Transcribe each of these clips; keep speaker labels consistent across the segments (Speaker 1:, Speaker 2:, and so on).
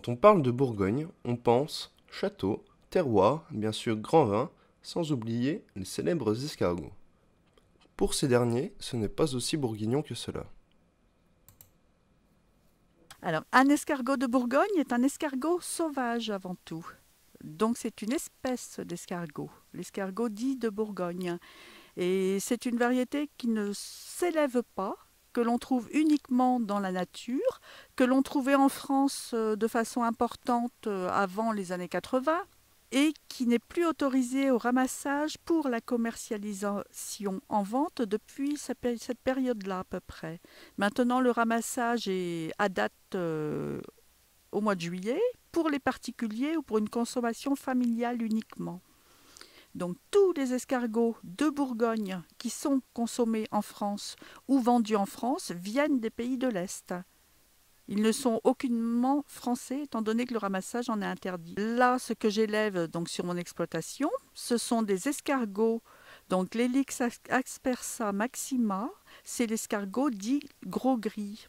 Speaker 1: Quand on parle de Bourgogne, on pense château, terroir, bien sûr grand vin, sans oublier les célèbres escargots. Pour ces derniers, ce n'est pas aussi bourguignon que cela.
Speaker 2: Alors, un escargot de Bourgogne est un escargot sauvage avant tout. Donc, c'est une espèce d'escargot, l'escargot dit de Bourgogne. Et c'est une variété qui ne s'élève pas, que l'on trouve uniquement dans la nature, que l'on trouvait en France de façon importante avant les années 80 et qui n'est plus autorisée au ramassage pour la commercialisation en vente depuis cette période-là à peu près. Maintenant, le ramassage est à date au mois de juillet pour les particuliers ou pour une consommation familiale uniquement. Donc tous les escargots de Bourgogne qui sont consommés en France ou vendus en France viennent des pays de l'Est. Ils ne sont aucunement français étant donné que le ramassage en est interdit. Là, ce que j'élève donc sur mon exploitation, ce sont des escargots. Donc l'Helix aspersa maxima, c'est l'escargot dit gros gris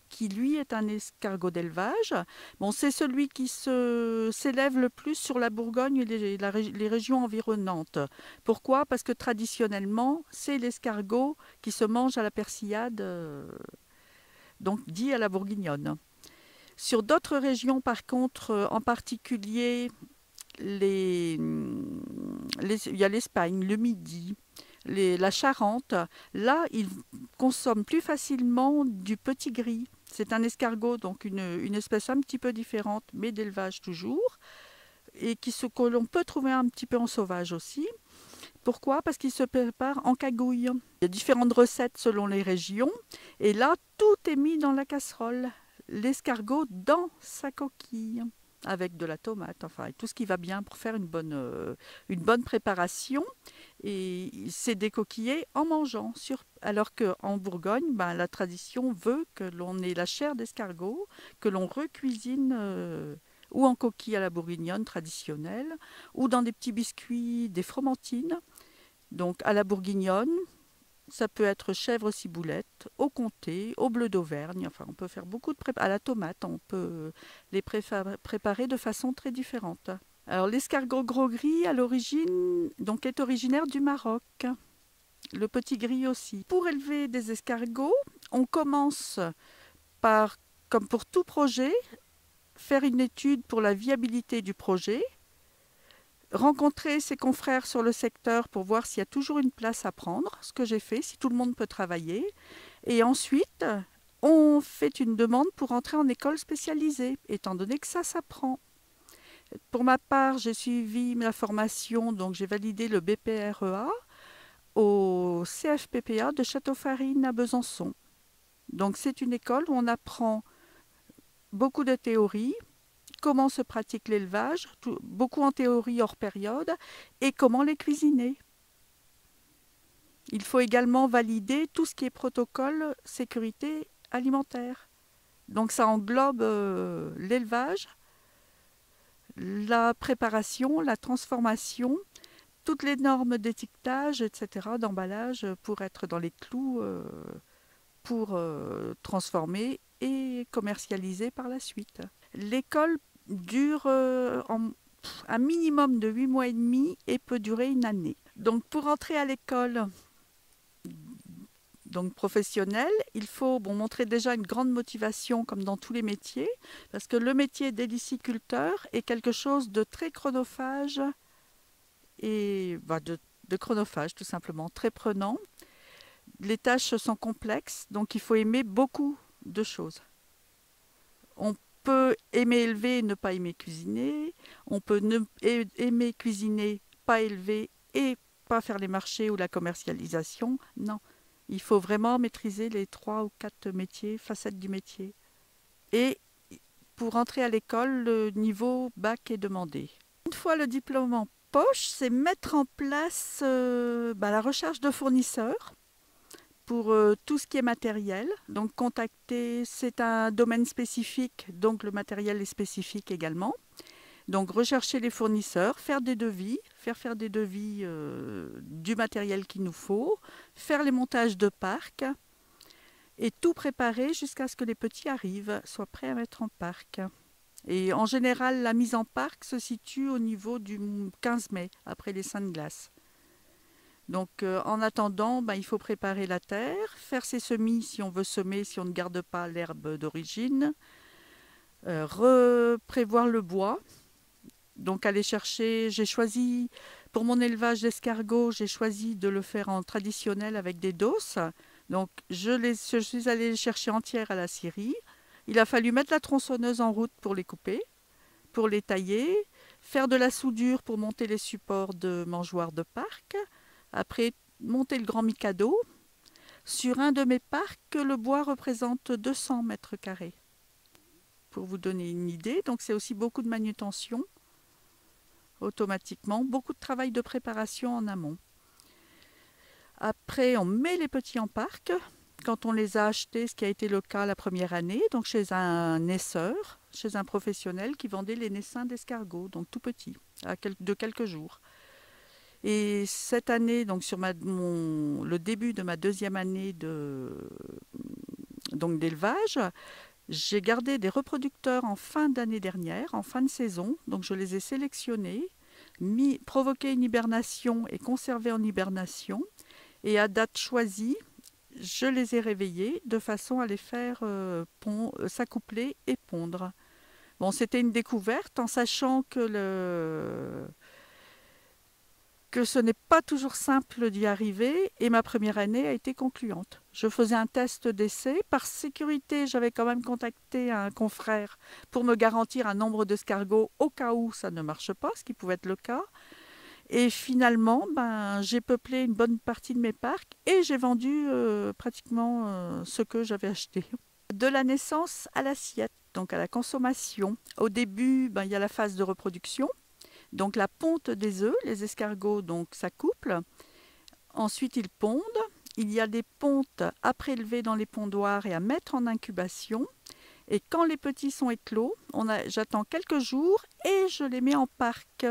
Speaker 2: qui lui est un escargot d'élevage. Bon, c'est celui qui s'élève le plus sur la Bourgogne et les régions environnantes. Pourquoi? Parce que traditionnellement, c'est l'escargot qui se mange à la persillade, donc dit à la bourguignonne. Sur d'autres régions, par contre, en particulier, il y a l'Espagne, le Midi, la Charente, là, ils consomment plus facilement du petit gris. C'est un escargot, donc une espèce un petit peu différente, mais d'élevage toujours, et que l'on peut trouver un petit peu en sauvage aussi. Pourquoi? Parce qu'il se prépare en cagouille. Il y a différentes recettes selon les régions, et là, tout est mis dans la casserole. L'escargot dans sa coquille avec de la tomate, enfin tout ce qui va bien pour faire une bonne préparation. Et c'est décoquillé en mangeant. Alors qu'en Bourgogne, ben, la tradition veut que l'on ait la chair d'escargot, que l'on recuisine ou en coquille à la bourguignonne traditionnelle, ou dans des petits biscuits, des fromentines. Donc à la bourguignonne, ça peut être chèvre ciboulette, au comté, au bleu d'Auvergne. Enfin, on peut faire beaucoup de à la tomate. On peut les préparer de façon très différente. Alors, l'escargot gros gris, à l'origine, donc est originaire du Maroc. Le petit gris aussi. Pour élever des escargots, on commence par, comme pour tout projet, faire une étude pour la viabilité du projet, rencontrer ses confrères sur le secteur pour voir s'il y a toujours une place à prendre, ce que j'ai fait, si tout le monde peut travailler. Et ensuite, on fait une demande pour entrer en école spécialisée, étant donné que ça s'apprend. Pour ma part, j'ai suivi la formation, donc j'ai validé le BPREA au CFPPA de Château-Farine à Besançon. Donc c'est une école où on apprend beaucoup de théorie, comment se pratique l'élevage, beaucoup en théorie hors période, et comment les cuisiner. Il faut également valider tout ce qui est protocole sécurité alimentaire. Donc ça englobe l'élevage, la préparation, la transformation, toutes les normes d'étiquetage, etc., d'emballage pour être dans les clous, pour transformer et commercialiser par la suite. L'école dure un minimum de 8 mois et demi et peut durer une année. Donc pour entrer à l'école donc professionnelle, il faut montrer déjà une grande motivation comme dans tous les métiers, parce que le métier d'héliciculteur est quelque chose de très chronophage et de chronophage tout simplement, très prenant. Les tâches sont complexes, donc il faut aimer beaucoup de choses. On peut aimer élever et ne pas aimer cuisiner. On peut aimer cuisiner, pas élever et pas faire les marchés ou la commercialisation. Non, il faut vraiment maîtriser les 3 ou 4 métiers, facettes du métier. Et pour entrer à l'école, le niveau bac est demandé. Une fois le diplôme en poche, c'est mettre en place la recherche de fournisseurs pour tout ce qui est matériel. Donc contacter, c'est un domaine spécifique, donc le matériel est spécifique également. Donc rechercher les fournisseurs, faire des devis, faire des devis du matériel qu'il nous faut, faire les montages de parc et tout préparer jusqu'à ce que les petits arrivent, soient prêts à mettre en parc. Et en général, la mise en parc se situe au niveau du 15 mai, après les seins de glace. Donc en attendant, il faut préparer la terre, faire ses semis si on veut semer, si on ne garde pas l'herbe d'origine, prévoir le bois. Donc aller chercher, j'ai choisi, pour mon élevage d'escargots, j'ai choisi de le faire en traditionnel avec des dosses. Donc je suis allée les chercher entières à la scierie. Il a fallu mettre la tronçonneuse en route pour les couper, pour les tailler, faire de la soudure pour monter les supports de mangeoires de parc. Après, monter le grand Mikado. Sur un de mes parcs, le bois représente 200 mètres carrés. Pour vous donner une idée, donc c'est aussi beaucoup de manutention automatiquement, beaucoup de travail de préparation en amont. Après, on met les petits en parc. Quand on les a achetés, ce qui a été le cas la première année, donc chez un naisseur, chez un professionnel qui vendait les naissins d'escargots, donc tout petits, de quelques jours. Et cette année, donc sur le début de ma deuxième année d'élevage, j'ai gardé des reproducteurs en fin d'année dernière, en fin de saison. Donc je les ai sélectionnés, provoqué une hibernation et conservé en hibernation. Et à date choisie, je les ai réveillés de façon à les faire s'accoupler et pondre. Bon, c'était une découverte en sachant que ce n'est pas toujours simple d'y arriver et ma première année a été concluante. Je faisais un test d'essai. Par sécurité, j'avais quand même contacté un confrère pour me garantir un nombre d'escargots au cas où ça ne marche pas, ce qui pouvait être le cas. Et finalement, j'ai peuplé une bonne partie de mes parcs et j'ai vendu pratiquement ce que j'avais acheté. De la naissance à l'assiette, donc à la consommation. Au début, il y a la phase de reproduction. Donc la ponte des œufs, les escargots donc s'accouplent. Ensuite ils pondent. Il y a des pontes à prélever dans les pondoirs et à mettre en incubation. Et quand les petits sont éclos, j'attends quelques jours et je les mets en parc.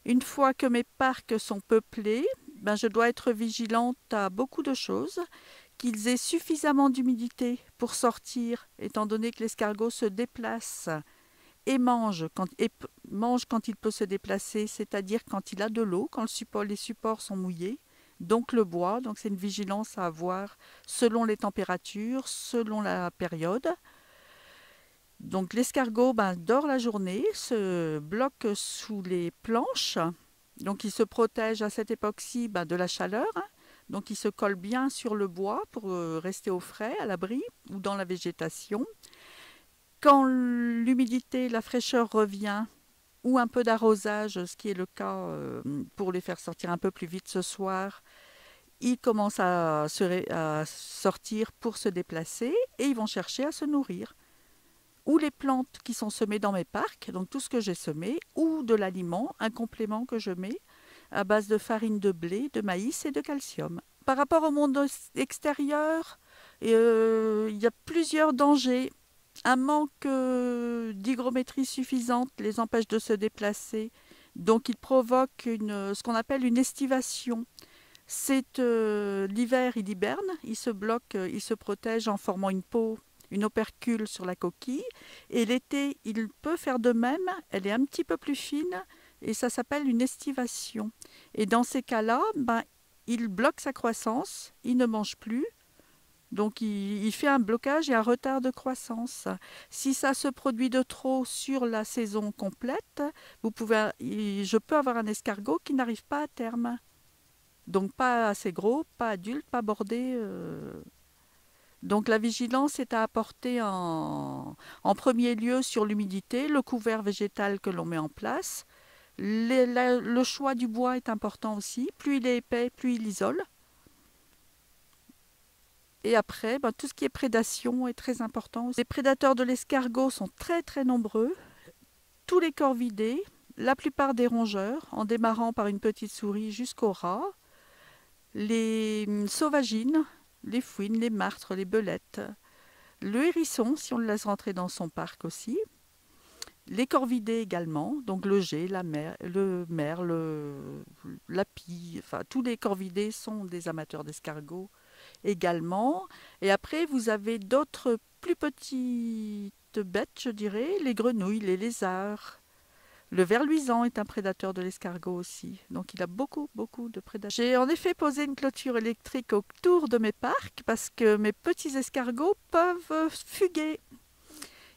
Speaker 2: Une fois que mes parcs sont peuplés, je dois être vigilante à beaucoup de choses. Qu'ils aient suffisamment d'humidité pour sortir, étant donné que l'escargot se déplace et mange quand il peut se déplacer, c'est-à-dire quand il a de l'eau, quand les supports sont mouillés, donc le bois. Donc c'est une vigilance à avoir selon les températures, selon la période. Donc l'escargot dort la journée, se bloque sous les planches, donc il se protège à cette époque-ci de la chaleur. Donc il se colle bien sur le bois pour rester au frais, à l'abri ou dans la végétation. Quand l'humidité, la fraîcheur revient, ou un peu d'arrosage, ce qui est le cas pour les faire sortir un peu plus vite ce soir, ils commencent à sortir pour se déplacer et ils vont chercher à se nourrir. Ou les plantes qui sont semées dans mes parcs, donc tout ce que j'ai semé, ou de l'aliment, un complément que je mets à base de farine de blé, de maïs et de calcium. Par rapport au monde extérieur, il y a plusieurs dangers. Un manque d'hygrométrie suffisante les empêche de se déplacer. Donc il provoque ce qu'on appelle une estivation. C'est l'hiver, il hiberne, il se bloque, il se protège en formant une opercule sur la coquille. Et l'été, il peut faire de même, elle est un petit peu plus fine et ça s'appelle une estivation. Et dans ces cas-là, il bloque sa croissance, il ne mange plus. Donc il fait un blocage et un retard de croissance. Si ça se produit de trop sur la saison complète, je peux avoir un escargot qui n'arrive pas à terme. Donc pas assez gros, pas adulte, pas bordé. Donc la vigilance est à apporter en premier lieu sur l'humidité, le couvert végétal que l'on met en place. Le choix du bois est important aussi. Plus il est épais, plus il isole. Et après, tout ce qui est prédation est très important. Les prédateurs de l'escargot sont très très nombreux. Tous les corvidés, la plupart des rongeurs, en démarrant par une petite souris jusqu'aux rats, les sauvagines, les fouines, les martres, les belettes, le hérisson, si on le laisse rentrer dans son parc aussi, les corvidés également, donc le geai, le merle, la pie, enfin tous les corvidés sont des amateurs d'escargots également. Et après, vous avez d'autres plus petites bêtes, je dirais, les grenouilles, les lézards. Le ver luisant est un prédateur de l'escargot aussi, donc il a beaucoup de prédateurs. J'ai en effet posé une clôture électrique autour de mes parcs parce que mes petits escargots peuvent fuguer.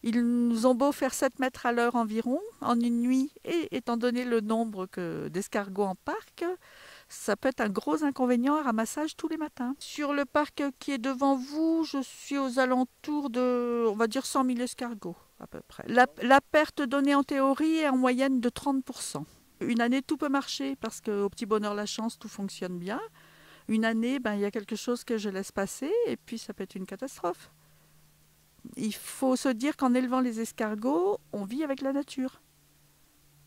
Speaker 2: Ils nous ont beau faire 7 mètres à l'heure environ en une nuit, et étant donné le nombre d'escargots en parc, ça peut être un gros inconvénient à ramassage tous les matins. Sur le parc qui est devant vous, je suis aux alentours de, on va dire, 100 000 escargots à peu près. La perte donnée en théorie est en moyenne de 30%. Une année, tout peut marcher parce qu'au petit bonheur la chance, tout fonctionne bien. Une année, il y a quelque chose que je laisse passer et puis ça peut être une catastrophe. Il faut se dire qu'en élevant les escargots, on vit avec la nature.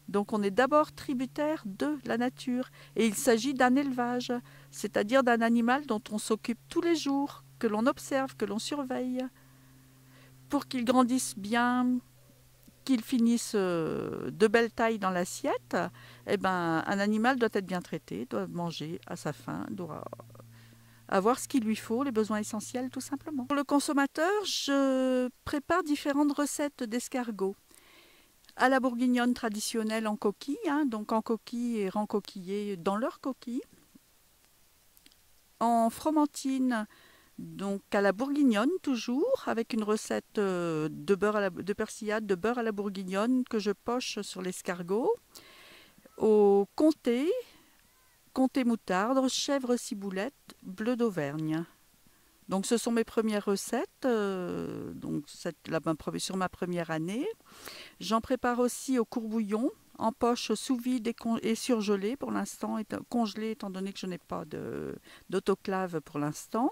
Speaker 2: Donc on est d'abord tributaire de la nature. Et il s'agit d'un élevage, c'est-à-dire d'un animal dont on s'occupe tous les jours, que l'on observe, que l'on surveille, pour qu'il grandisse bien, qu'il finisse de belle taille dans l'assiette. Un animal doit être bien traité, doit manger à sa faim, doit avoir ce qu'il lui faut, les besoins essentiels tout simplement. Pour le consommateur, je prépare différentes recettes d'escargots. À la bourguignonne traditionnelle en coquille, donc en coquille et rencoquillée dans leur coquille. En fromentine, donc à la bourguignonne toujours, avec une recette de persillade, de beurre à la bourguignonne que je poche sur l'escargot. Au comté moutarde, chèvre ciboulette, bleu d'Auvergne. Donc ce sont mes premières recettes, sur ma première année. J'en prépare aussi au courbouillon, en poche sous vide et surgelé pour l'instant, congelé étant donné que je n'ai pas d'autoclave pour l'instant.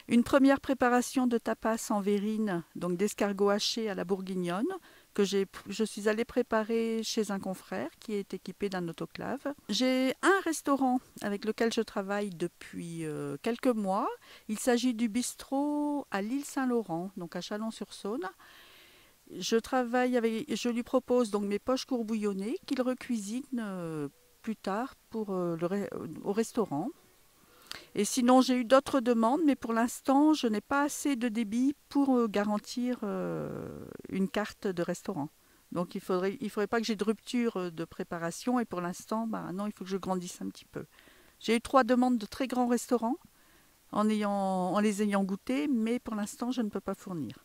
Speaker 2: Une première préparation de tapas en verrine, donc d'escargots hachés à la bourguignonne, que je suis allée préparer chez un confrère qui est équipé d'un autoclave. J'ai un restaurant avec lequel je travaille depuis quelques mois. Il s'agit du bistrot à l'île Saint-Laurent, donc à Chalon-sur-Saône. Je lui propose donc mes poches courbouillonnées qu'il recuisine plus tard au restaurant. Et sinon, j'ai eu d'autres demandes, mais pour l'instant, je n'ai pas assez de débit pour garantir une carte de restaurant. Donc, il faudrait pas que j'ai de rupture de préparation. Et pour l'instant, non, il faut que je grandisse un petit peu. J'ai eu 3 demandes de très grands restaurants en les ayant goûtés, mais pour l'instant, je ne peux pas fournir.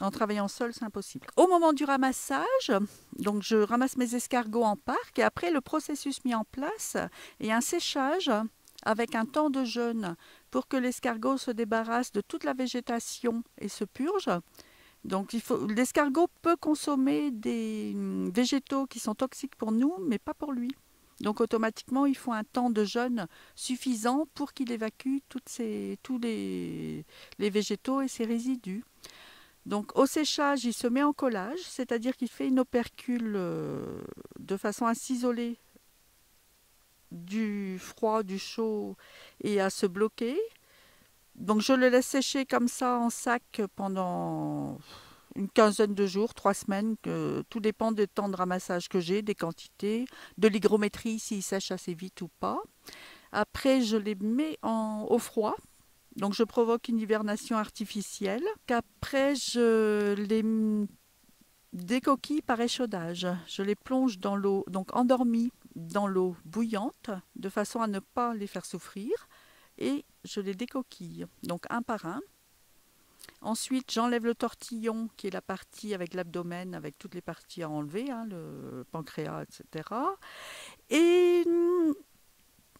Speaker 2: En travaillant seul, c'est impossible. Au moment du ramassage, donc je ramasse mes escargots en parc et après le processus mis en place et un séchage avec un temps de jeûne pour que l'escargot se débarrasse de toute la végétation et se purge. Donc l'escargot peut consommer des végétaux qui sont toxiques pour nous, mais pas pour lui. Donc automatiquement, il faut un temps de jeûne suffisant pour qu'il évacue tous les végétaux et ses résidus. Donc au séchage, il se met en collage, c'est-à-dire qu'il fait une opercule de façon à s'isoler du froid, du chaud et à se bloquer. Donc je le laisse sécher comme ça en sac pendant une quinzaine de jours, 3 semaines. Tout dépend des temps de ramassage que j'ai, des quantités, de l'hygrométrie s'il sèche assez vite ou pas. Après, je les mets au froid. Donc je provoque une hibernation artificielle. Qu'après, je les décoquille par échaudage. Je les plonge dans l'eau, donc endormies dans l'eau bouillante, de façon à ne pas les faire souffrir. Et je les décoquille, donc un par un. Ensuite, j'enlève le tortillon, qui est la partie avec l'abdomen, avec toutes les parties à enlever, le pancréas, etc. Et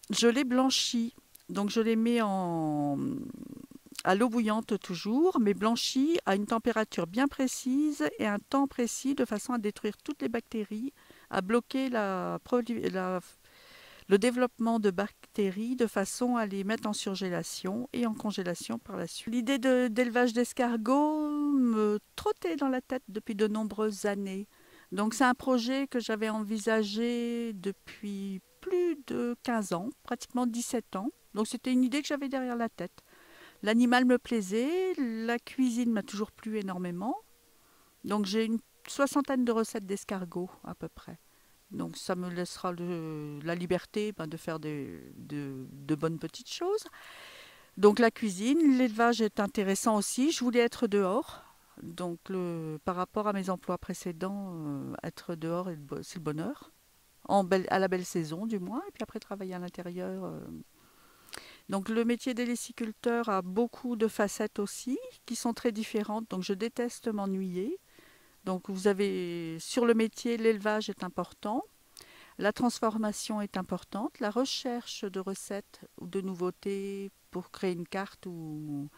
Speaker 2: je les blanchis. Donc je les mets à l'eau bouillante toujours, mais blanchis à une température bien précise et un temps précis de façon à détruire toutes les bactéries, à bloquer le développement de bactéries de façon à les mettre en surgélation et en congélation par la suite. L'idée d'élevage d'escargots me trottait dans la tête depuis de nombreuses années. Donc c'est un projet que j'avais envisagé depuis plus de 15 ans, pratiquement 17 ans. Donc c'était une idée que j'avais derrière la tête. L'animal me plaisait, la cuisine m'a toujours plu énormément. Donc j'ai une 60aine de recettes d'escargots à peu près. Donc ça me laissera la liberté de faire de bonnes petites choses. Donc la cuisine, l'élevage est intéressant aussi. Je voulais être dehors. Donc par rapport à mes emplois précédents, être dehors, c'est le bonheur. À la belle saison du moins. Et puis après travailler à l'intérieur. Donc le métier d'héliciculteur a beaucoup de facettes aussi, qui sont très différentes. Donc je déteste m'ennuyer. Donc vous avez sur le métier, l'élevage est important. La transformation est importante, la recherche de recettes ou de nouveautés pour créer une carte ou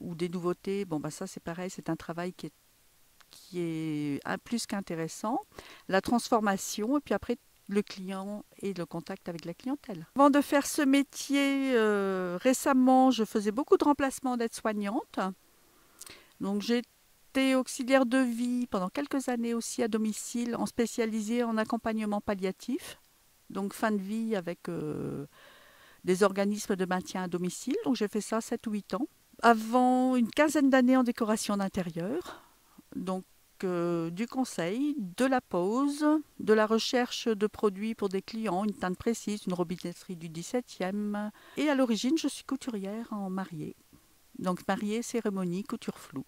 Speaker 2: des nouveautés, bon bah ça c'est pareil, c'est un travail qui est plus qu'intéressant. La transformation et puis après le client et le contact avec la clientèle. Avant de faire ce métier, récemment, je faisais beaucoup de remplacements d'aide-soignante. Donc j'ai été auxiliaire de vie pendant quelques années aussi à domicile, en spécialisé en accompagnement palliatif. Donc fin de vie avec des organismes de maintien à domicile. Donc j'ai fait ça 7 ou 8 ans. Avant une quinzaine d'années en décoration d'intérieur. Donc du conseil, de la pose, de la recherche de produits pour des clients, une teinte précise, une robinetterie du 17e. Et à l'origine, je suis couturière en mariée. Donc mariée, cérémonie, couture floue.